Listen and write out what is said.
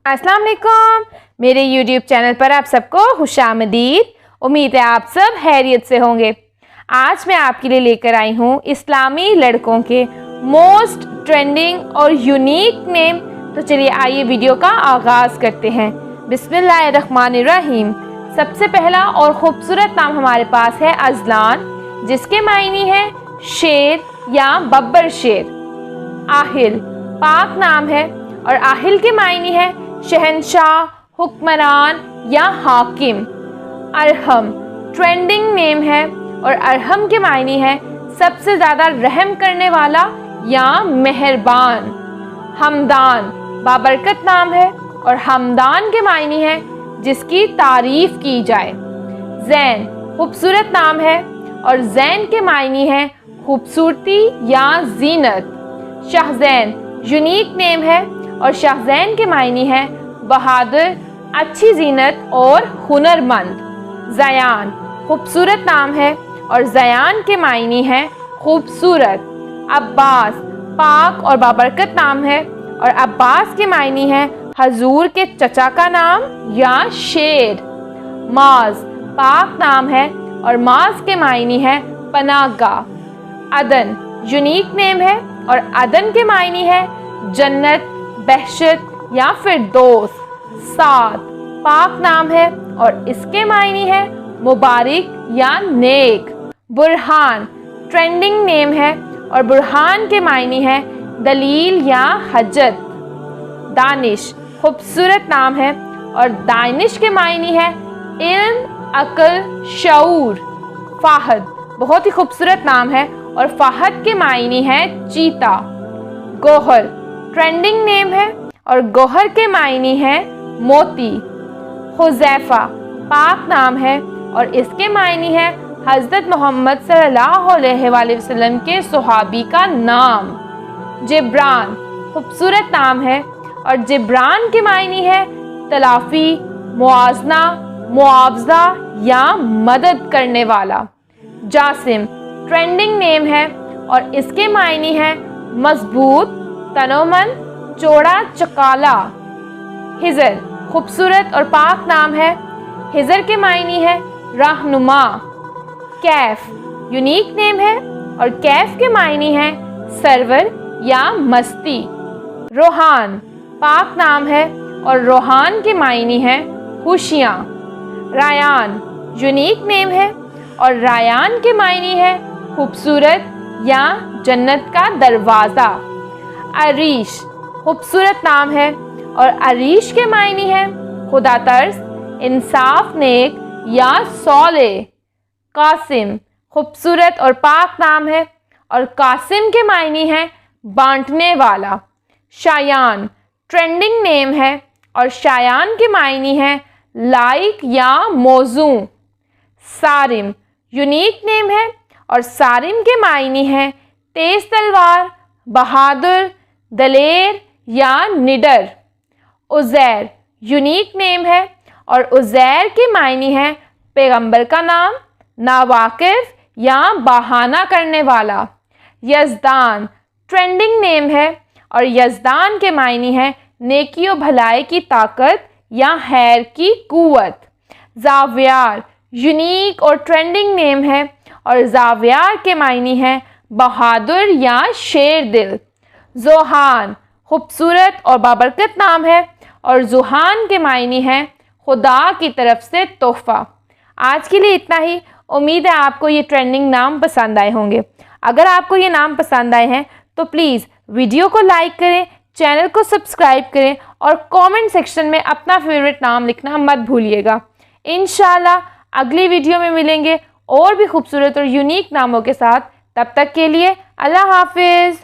अस्सलाम वालेकुम। मेरे YouTube चैनल पर आप सबको खुशामदीद। उम्मीद है आप सब खैरियत से होंगे। आज मैं आपके लिए लेकर आई हूँ इस्लामी लड़कों के मोस्ट ट्रेंडिंग और यूनिक नेम। तो चलिए आइए वीडियो का आगाज़ करते हैं। बिस्मिल्लाहिर्रहमानिर्रहीम। सबसे पहला और ख़ूबसूरत नाम हमारे पास है अजलान, जिसके मायने है शेर या बब्बर शेर। आहिल पाक नाम है और आहिल के मायने है शहनशाह, हुक्मरान या हाकिम। अरहम ट्रेंडिंग नेम है और अरहम के मायने है सबसे ज़्यादा रहम करने वाला या मेहरबान। हमदान बाबरकत नाम है और हमदान के मायने है जिसकी तारीफ की जाए। जैन खूबसूरत नाम है और जैन के मायने है खूबसूरती या जीनत। शाहजैन यूनिक नेम है और शाहजैन के मायने है बहादुर, अच्छी जीनत और हुनरमंद। ज़यान खूबसूरत नाम है और ज़यान के मायने है खूबसूरत। अब्बास पाक और बाबरकत नाम है और अब्बास के मायने है हजूर के चचा का नाम या शेर। माज पाक नाम है और माज के मायने है पनाहगाह। अदन यूनिक नेम है और अदन के मायने है जन्नत, बहशत या फिर दोस्त। साद पाक नाम है और इसके मायने है मुबारक या नेक। बुरहान ट्रेंडिंग नेम है और बुरहान के मायने है दलील या हजत। दानिश खूबसूरत नाम है और दानिश के मायने है इल्म, अक्ल, शऊर। फाहद बहुत ही खूबसूरत नाम है और फाहद के मायने है चीता। गोहर ट्रेंडिंग नेम है और गोहर के मायने है मोती। हुज़ैफा पाक नाम है और इसके मायने है हज़रत मोहम्मद सल्लल्लाहु अलैहि वसल्लम के सुहाबी का नाम। जिब्रान खूबसूरत नाम है और जिब्रान के मायने है तलाफ़ी, मुआजना, मुआवजा या मदद करने वाला। जासिम ट्रेंडिंग नेम है और इसके मायने है मजबूत, तनोमंद, चौड़ा चकाला। हिजर खूबसूरत और पाक नाम है। हिजर के मायने है रहनुमा। कैफ यूनिक नेम है और कैफ के मायने है सरवर या मस्ती। रोहान पाक नाम है और रोहान के मायने है खुशियाँ। रायान यूनिक नेम है और रायान के मायने है खूबसूरत या जन्नत का दरवाज़ा। अरीश खूबसूरत नाम है और अरीश के मायने है खुदा तर्स, इंसाफ, नेक या सौले। कासिम खूबसूरत और पाक नाम है और कासिम के मायने है बांटने वाला। शायान ट्रेंडिंग नेम है और शायान के मायने है लाइक या मौजू। सारिम यूनिक नेम है और सारिम के मायने है तेज तलवार, बहादुर, दलेर या निडर। उज़ैर यूनिक नेम है और उज़ैर के मायने है पैगंबर का नाम, नावाकिफ या बहाना करने वाला। यज़दान ट्रेंडिंग नेम है और यज़दान के मायने है नेकी और भलाई की ताकत या खैर की कुव्वत। ज़ावियार यूनिक और ट्रेंडिंग नेम है और ज़ावियार के मायने है बहादुर या शेर दिल। ज़ोहान खूबसूरत और बाबरकत नाम है और ज़ुहान के मायने है खुदा की तरफ से तोहफ़ा। आज के लिए इतना ही। उम्मीद है आपको ये ट्रेंडिंग नाम पसंद आए होंगे। अगर आपको ये नाम पसंद आए हैं तो प्लीज़ वीडियो को लाइक करें, चैनल को सब्सक्राइब करें और कमेंट सेक्शन में अपना फेवरेट नाम लिखना मत भूलिएगा। इंशाल्लाह अगली वीडियो में मिलेंगे और भी खूबसूरत और यूनिक नामों के साथ। तब तक के लिए अल्लाह हाफिज़।